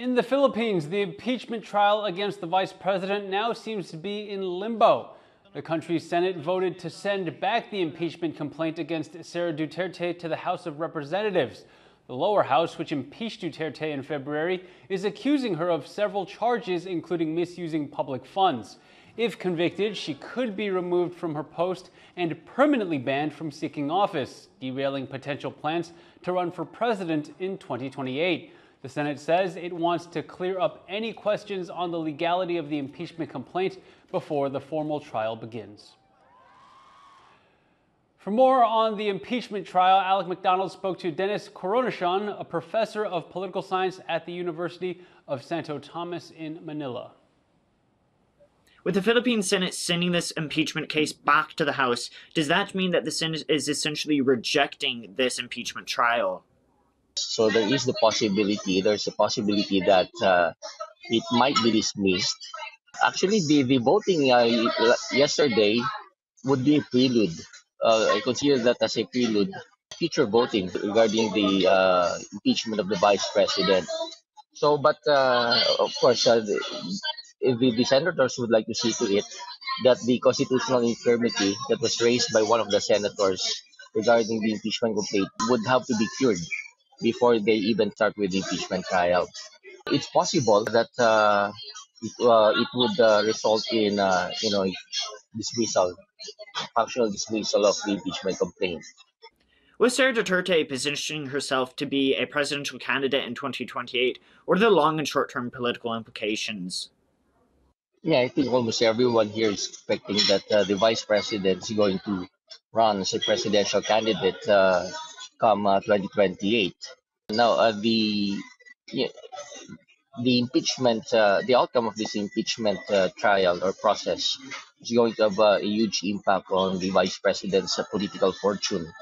In the Philippines, the impeachment trial against the vice president now seems to be in limbo. The country's Senate voted to send back the impeachment complaint against Sara Duterte to the House of Representatives. The lower house, which impeached Duterte in February, is accusing her of several charges, including misusing public funds. If convicted, she could be removed from her post and permanently banned from seeking office, derailing potential plans to run for president in 2028. The Senate says it wants to clear up any questions on the legality of the impeachment complaint before the formal trial begins. For more on the impeachment trial, Alec McDonald spoke to Dennis Coronachon, a professor of political science at the University of Santo Tomas in Manila. With the Philippine Senate sending this impeachment case back to the House, does that mean that the Senate is essentially rejecting this impeachment trial? So there's a possibility that it might be dismissed. Actually, the voting yesterday would be a prelude. I consider that as a prelude. Future voting regarding the impeachment of the vice president. So, but of course, the senators would like to see to it that the constitutional infirmity that was raised by one of the senators regarding the impeachment complaint would have to be cured before they even start with the impeachment trial. It's possible that it would result in dismissal, functional dismissal of the impeachment complaint. With Sara Duterte positioning herself to be a presidential candidate in 2028, what are the long and short-term political implications? Yeah, I think almost everyone here is expecting that the vice president is going to run as a presidential candidate come 2028. Now, yeah, the impeachment, the outcome of this impeachment trial or process is going to have a huge impact on the vice president's political fortune.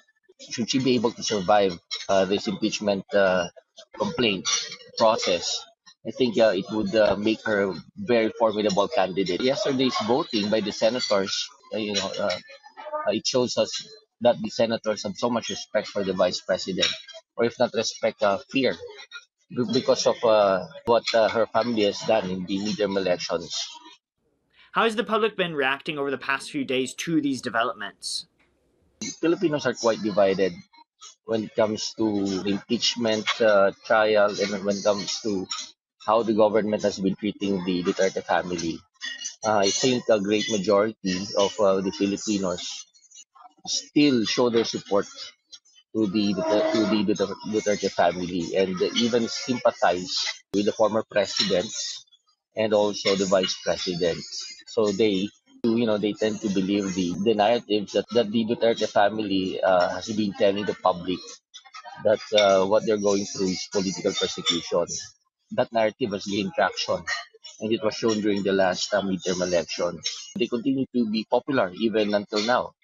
Should she be able to survive this impeachment complaint process, I think it would make her a very formidable candidate. Yesterday's voting by the senators, it shows us that the senators have so much respect for the vice president, or if not respect, fear, because of what her family has done in the midterm elections. How has the public been reacting over the past few days to these developments? Filipinos are quite divided when it comes to the impeachment trial and when it comes to how the government has been treating the Duterte family. I think a great majority of the Filipinos still show their support to the Duterte family and even sympathize with the former president and also the vice president. So they tend to believe the narratives that the Duterte family has been telling the public that what they're going through is political persecution. That narrative has gained traction, and it was shown during the last midterm election. They continue to be popular even until now,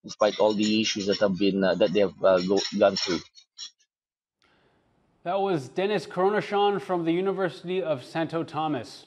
despite all the issues that they have gone through. That was Dennis Coronachon from the University of Santo Tomas.